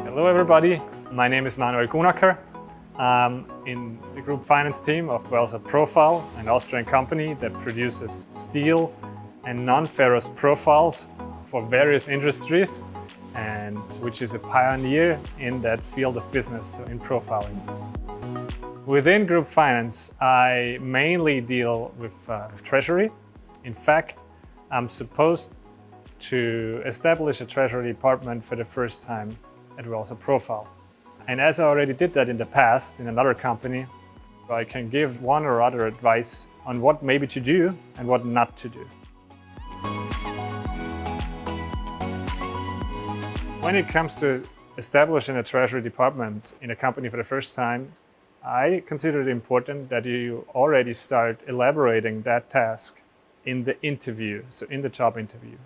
Hello everybody, my name is Manuel Gunacker. I'm in the group finance team of Welser Profile, an Austrian company that produces steel and non-ferrous profiles for various industries and which is a pioneer in that field of business, so in profiling. Within group finance, I mainly deal with Treasury. In fact, I'm supposed to establish a Treasury department for the first time at Welser Profile. And as I already did that in the past in another company, I can give one or other advice on what maybe to do and what not to do. When it comes to establishing a Treasury department in a company for the first time, I consider it important that you already start elaborating that task in the interview, so in the job interview.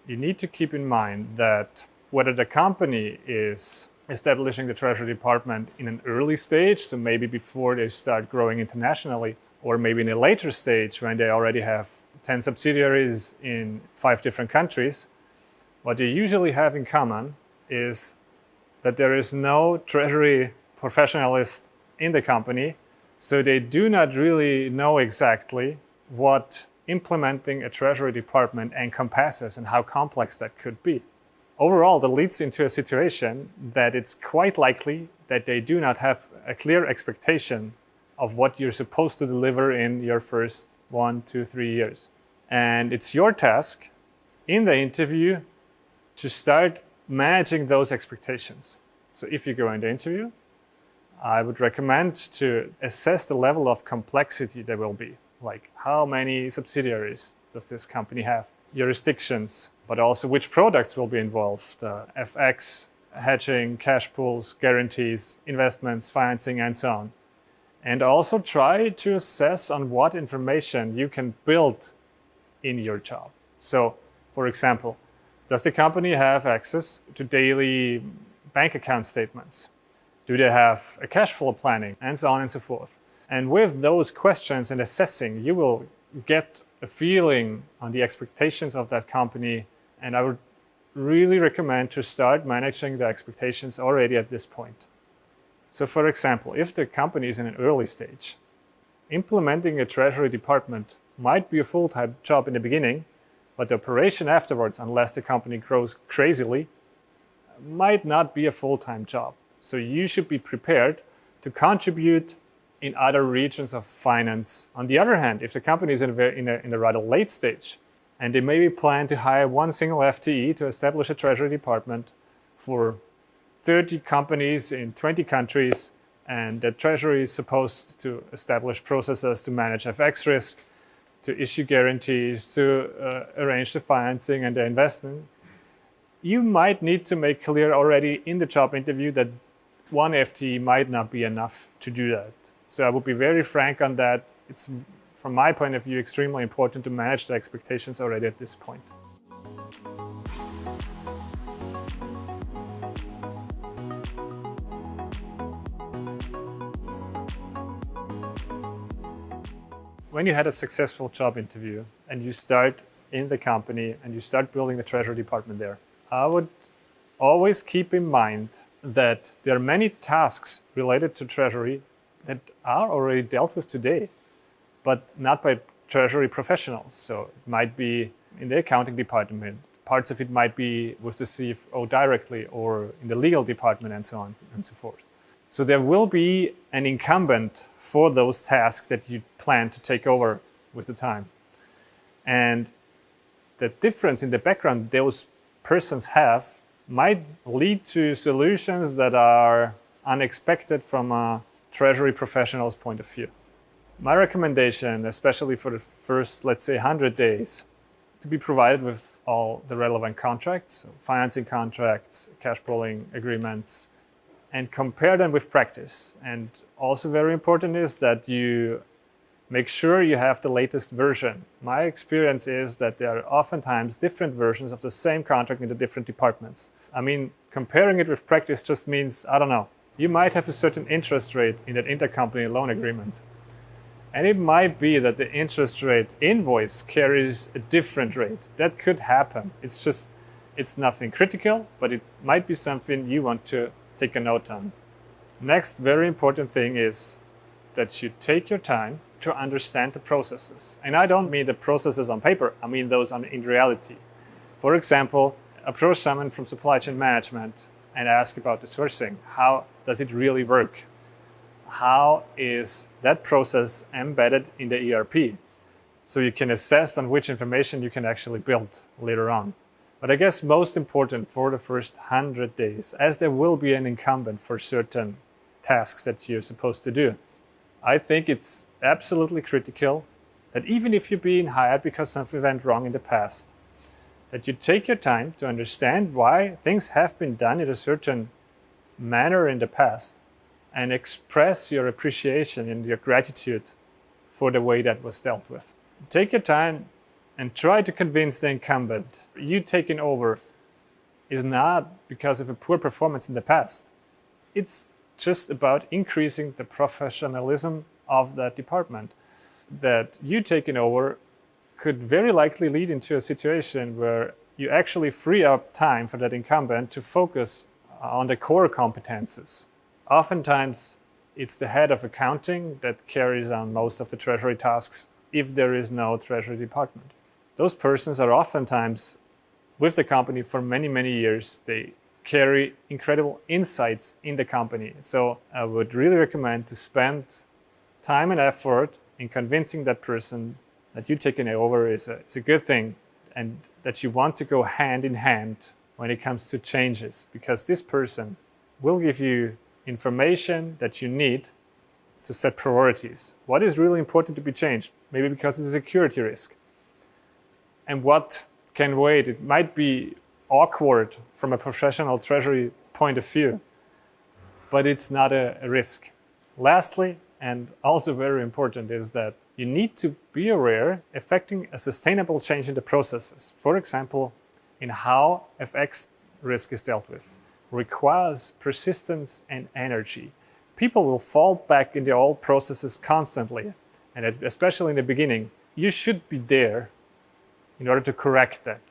You need to keep in mind that whether the company is establishing the Treasury department in an early stage, so maybe before they start growing internationally, or maybe in a later stage when they already have 10 subsidiaries in 5 different countries, what they usually have in common is that there is no Treasury professionalist in the company, so they do not really know exactly what implementing a Treasury department encompasses and how complex that could be. Overall, that leads into a situation that it's quite likely that they do not have a clear expectation of what you're supposed to deliver in your first 1, 2, 3 years. And it's your task in the interview to start managing those expectations. So if you go in the interview, I would recommend to assess the level of complexity there will be. Like how many subsidiaries does this company have? Jurisdictions, but also which products will be involved, FX, hedging, cash pools, guarantees, investments, financing, and so on. And also try to assess on what information you can build in your job. So, for example, does the company have access to daily bank account statements? Do they have a cash flow planning? And so on and so forth. And with those questions and assessing, you will get a feeling on the expectations of that company. And I would really recommend to start managing the expectations already at this point. So for example, if the company is in an early stage, implementing a Treasury department might be a full-time job in the beginning, but the operation afterwards, unless the company grows crazily, might not be a full-time job. So you should be prepared to contribute in other regions of finance. On the other hand, if the company is in a rather late stage and they maybe plan to hire one single FTE to establish a Treasury department for 30 companies in 20 countries, and the Treasury is supposed to establish processes to manage FX risk, to issue guarantees, to arrange the financing and the investment, you might need to make clear already in the job interview that one FTE might not be enough to do that. So I would be very frank on that. It's, from my point of view, extremely important to manage the expectations already at this point. When you had a successful job interview and you start in the company and you start building the Treasury department there, I would always keep in mind that there are many tasks related to Treasury that are already dealt with today, but not by Treasury professionals. So it might be in the accounting department, parts of it might be with the CFO directly or in the legal department and so on and so forth. So there will be an incumbent for those tasks that you plan to take over with the time. And the difference in the background those persons have might lead to solutions that are unexpected from a Treasury professional's point of view. My recommendation, especially for the first, let's say, 100 days, to be provided with all the relevant contracts, so financing contracts, cash pooling agreements, and compare them with practice. And also very important is that you make sure you have the latest version. My experience is that there are oftentimes different versions of the same contract in the different departments. I mean, comparing it with practice just means, I don't know, you might have a certain interest rate in that intercompany loan agreement. And it might be that the interest rate invoice carries a different rate. That could happen. It's just It's nothing critical, but it might be something you want to take a note on. Next very important thing is that you take your time to understand the processes. And I don't mean the processes on paper, I mean those in reality. For example, approach someone from supply chain management and ask about the sourcing. How does it really work? How is that process embedded in the ERP? So you can assess on which information you can actually build later on. But I guess most important for the first 100 days, as there will be an incumbent for certain tasks that you're supposed to do, I think it's absolutely critical that even if you're being hired because something went wrong in the past, that you take your time to understand why things have been done in a certain manner in the past and express your appreciation and your gratitude for the way that was dealt with. Take your time and try to convince the incumbent you taking over is not because of a poor performance in the past. It's just about increasing the professionalism of that department. That you taking over could very likely lead into a situation where you actually free up time for that incumbent to focus on the core competences. Oftentimes, it's the head of accounting that carries on most of the treasury tasks if there is no treasury department. Those persons are oftentimes with the company for many, many years. They carry incredible insights in the company. So I would really recommend to spend time and effort in convincing that person that you taking over is a good thing and that you want to go hand in hand when it comes to changes, because this person will give you information that you need to set priorities. What is really important to be changed? Maybe because it's a security risk. And what can wait? It might be awkward from a professional treasury point of view, but it's not a risk. Lastly, and also very important, is that you need to be aware affecting a sustainable change in the processes. For example, in how FX risk is dealt with, requires persistence and energy. People will fall back in the old processes constantly, and especially in the beginning, you should be there in order to correct that.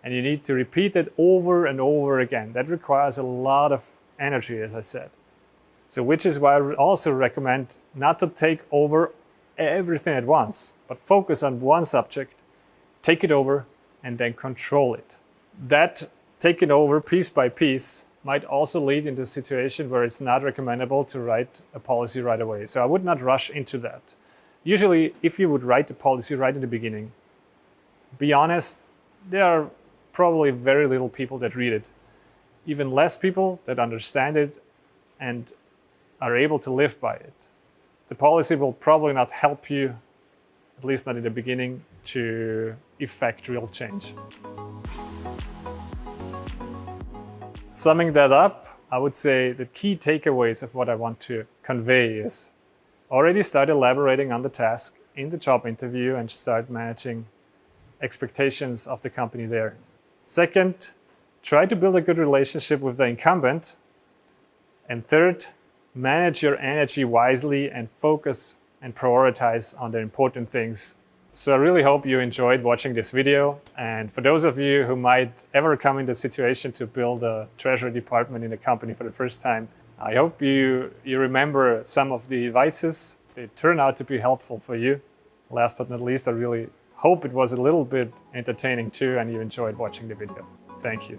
And you need to repeat it over and over again. That requires a lot of energy, as I said. So which is why I would also recommend not to take over everything at once, but focus on one subject, take it over, and then control it. That taking over piece by piece might also lead into a situation where it's not recommendable to write a policy right away. So I would not rush into that. Usually, if you would write the policy right in the beginning, be honest, there are probably very little people that read it. Even less people that understand it and are able to live by it. The policy will probably not help you, at least not in the beginning, to effect real change. Summing that up, I would say the key takeaways of what I want to convey is already start elaborating on the task in the job interview and start managing expectations of the company there. Second, try to build a good relationship with the incumbent. And third, manage your energy wisely and focus and prioritize on the important things. So I really hope you enjoyed watching this video. And for those of you who might ever come in the situation to build a treasury department in a company for the first time, I hope you remember some of the advices. They turn out to be helpful for you. Last but not least, I really hope it was a little bit entertaining too and you enjoyed watching the video. Thank you.